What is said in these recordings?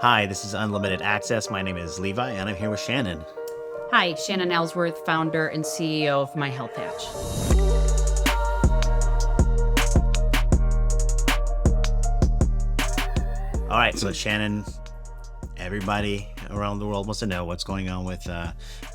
Hi, this is Unlimited Access. My name is Levi, and I'm here with Shannon. Hi, Shannon Ellsworth, founder and CEO of My Health Hatch. All right, so Shannon, everybody around the world wants to know what's going on with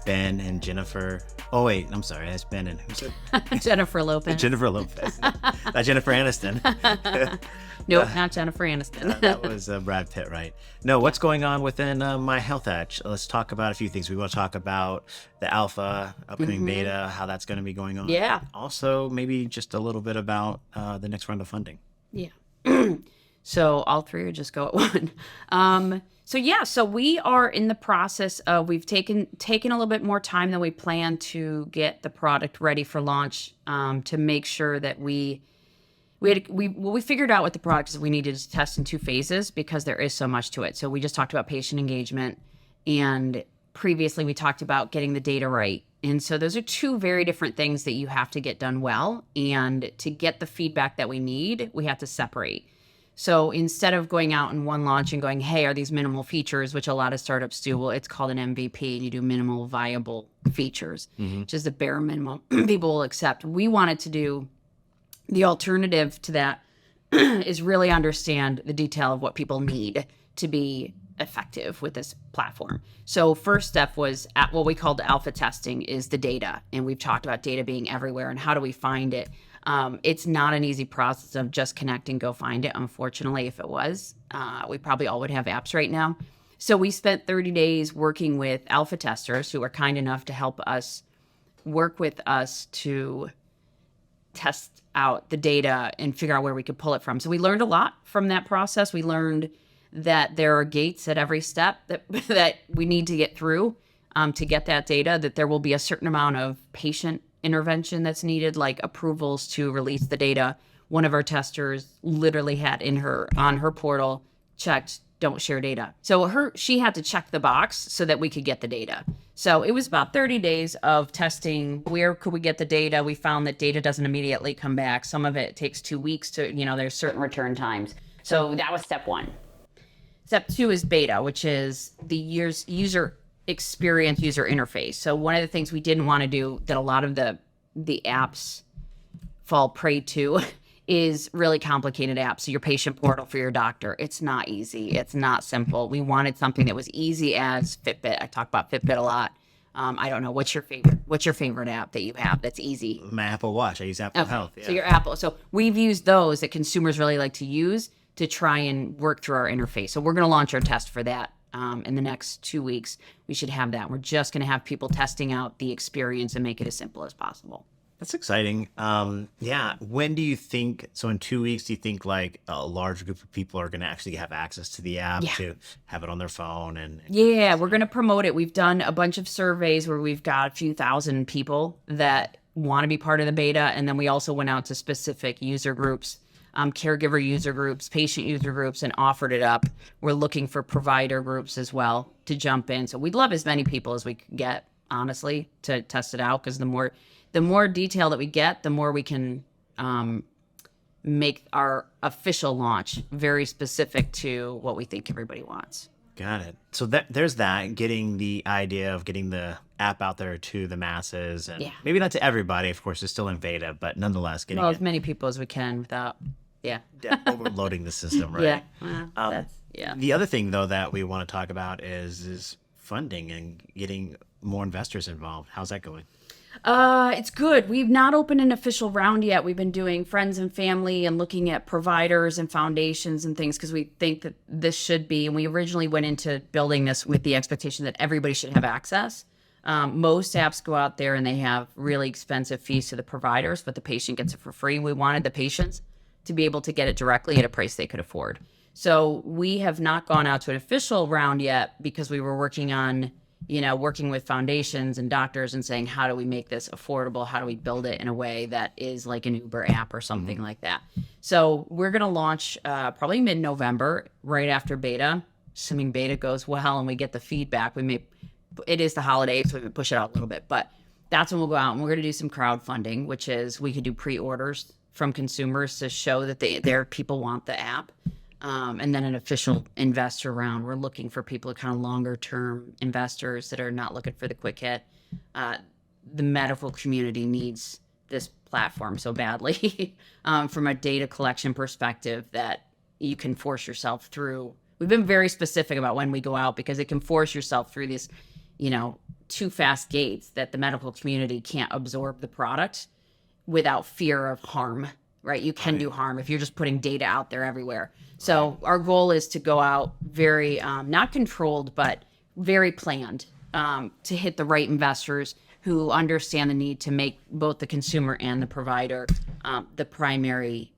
Ben and Jennifer. Oh, wait, I'm sorry. That's Ben and who's it? Jennifer Lopez. Jennifer Lopez. Not Jennifer Aniston. Nope, not Jennifer Aniston. That was Brad Pitt, right? No, what's going on within My Health Hatch? Let's talk about a few things. We want to talk about the alpha, upcoming beta, how that's going to be going on. Yeah. Also, maybe just a little bit about the next round of funding. Yeah. So all three or just go at one. So we are in the process of, we've taken a little bit more time than we planned to get the product ready for launch, to make sure that we figured out what the product is. We needed to test in 2 phases because there is so much to it. So we just talked about patient engagement, and previously we talked about getting the data right. And so those are 2 very different things that you have to get done well. And to get the feedback that we need, we have to separate. So instead of going out in one launch and going, hey, are these minimal features, which a lot of startups do, well, it's called an MVP, and you do minimal viable features, which is the bare minimum people will accept. We wanted to do the alternative to that is really understand the detail of what people need to be effective with this platform. So first step was at what we called alpha testing is the data. And we've talked about data being everywhere and how do we find it? It's not an easy process of just connect and go find it. Unfortunately, if it was, we probably all would have apps right now. So we spent 30 days working with alpha testers who were kind enough to help us work with us to test out the data and figure out where we could pull it from. So we learned a lot from that process. We learned that there are gates at every step that we need to get through to get that data, that there will be a certain amount of patient intervention that's needed, like approvals to release the data. One of our testers literally had on her portal checked, don't share data. So she had to check the box so that we could get the data. So it was about 30 days of testing. Where could we get the data? We found that data doesn't immediately come back. Some of it takes 2 weeks to, there's certain return times. So that was step 1. Step 2 is beta, which is the user experience, user interface. So one of the things we didn't want to do that a lot of the apps fall prey to is really complicated apps. So your patient portal for your doctor, it's not easy. It's not simple. We wanted something that was easy as Fitbit. I talk about Fitbit a lot. I don't know. What's your favorite app that you have that's easy? My Apple Watch. I use Apple Health. Yeah. So your Apple. So we've used those that consumers really like to use to try and work through our interface. So we're going to launch our test for that. In the next 2 weeks, we should have that. We're just going to have people testing out the experience and make it as simple as possible. That's exciting. Yeah. When do you think, so in 2 weeks, do you think like a large group of people are going to actually have access to the app to have it on their phone? Yeah, we're going to promote it. We've done a bunch of surveys where we've got a few thousand people that want to be part of the beta. And then we also went out to specific user groups, caregiver user groups, patient user groups, and offered it up. We're looking for provider groups as well to jump in. So we'd love as many people as we could get, honestly, to test it out, because the more detail that we get, the more we can make our official launch very specific to what we think everybody wants. Got it. So there's that, getting the idea of getting the app out there to the masses, and maybe not to everybody, of course, it's still in beta, but nonetheless, getting as many people as we can without, overloading the system, right? The other thing, though, that we want to talk about is funding and getting more investors involved. How's that going? It's good. We've not opened an official round yet. We've been doing friends and family and looking at providers and foundations and things because we think that this should be, and we originally went into building this with the expectation that everybody should have access. Most apps go out there and they have really expensive fees to the providers, but the patient gets it for free. We wanted the patients to be able to get it directly at a price they could afford. So we have not gone out to an official round yet because we were working on working with foundations and doctors and saying, how do we make this affordable? How do we build it in a way that is like an Uber app or something like that? So we're going to launch probably mid-November, right after beta, assuming beta goes well and we get the feedback. It is the holidays, so we push it out a little bit, but that's when we'll go out and we're going to do some crowdfunding, which is we could do pre-orders from consumers to show that their people want the app. and then an official investor round. We're looking for people, kind of longer term investors that are not looking for the quick hit. The medical community needs this platform so badly from a data collection perspective that you can force yourself through. We've been very specific about when we go out because it can force yourself through these, too fast gates that the medical community can't absorb the product without fear of harm, right? You can do harm if you're just putting data out there everywhere. So our goal is to go out very, not controlled, but very planned to hit the right investors who understand the need to make both the consumer and the provider the primary,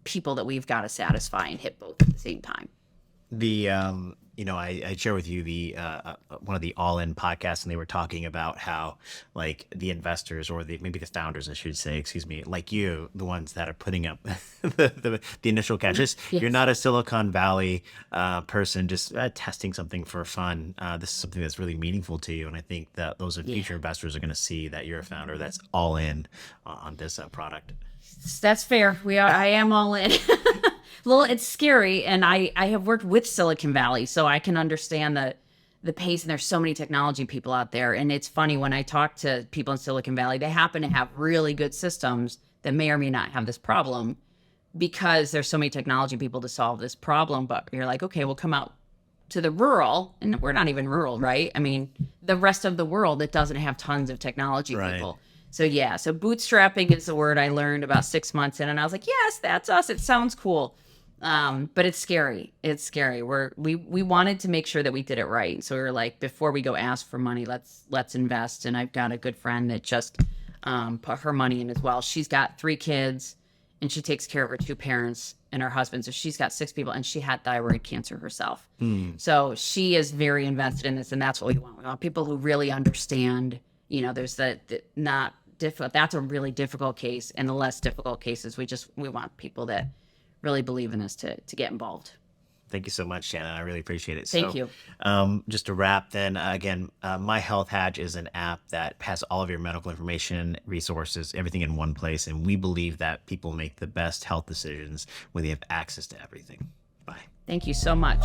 people that we've got to satisfy and hit both at the same time. I share with you the one of the All In podcasts, and they were talking about how like the investors or maybe the founders, I should say, excuse me, like you, the ones that are putting up the initial cash. Yes. You're not a Silicon Valley person just testing something for fun. This is something that's really meaningful to you, and I think that those future investors are going to see that you're a founder that's all in on this product. That's fair. I am all in. Well, it's scary, and I have worked with Silicon Valley, so I can understand the pace, and there's so many technology people out there. And it's funny, when I talk to people in Silicon Valley, they happen to have really good systems that may or may not have this problem because there's so many technology people to solve this problem. But you're like, okay, we'll come out to the rural, and we're not even rural, right? I mean, the rest of the world that doesn't have tons of technology people. So so bootstrapping is the word I learned about 6 months in, and I was like, yes, that's us. It sounds cool. But it's scary. It's scary. We wanted to make sure that we did it right. So we were like, before we go ask for money, let's invest. And I've got a good friend that just put her money in as well. She's got 3 kids, and she takes care of her 2 parents and her husband. So she's got 6 people, and she had thyroid cancer herself. So she is very invested in this, and that's what we want. We want people who really understand. There's the not difficult. That's a really difficult case, and the less difficult cases, we want people that really believe in this to get involved. Thank you so much, Shannon. I really appreciate it. Thank you. Just to wrap then, again, My Health Hatch is an app that has all of your medical information, resources, everything in one place. And we believe that people make the best health decisions when they have access to everything. Bye. Thank you so much.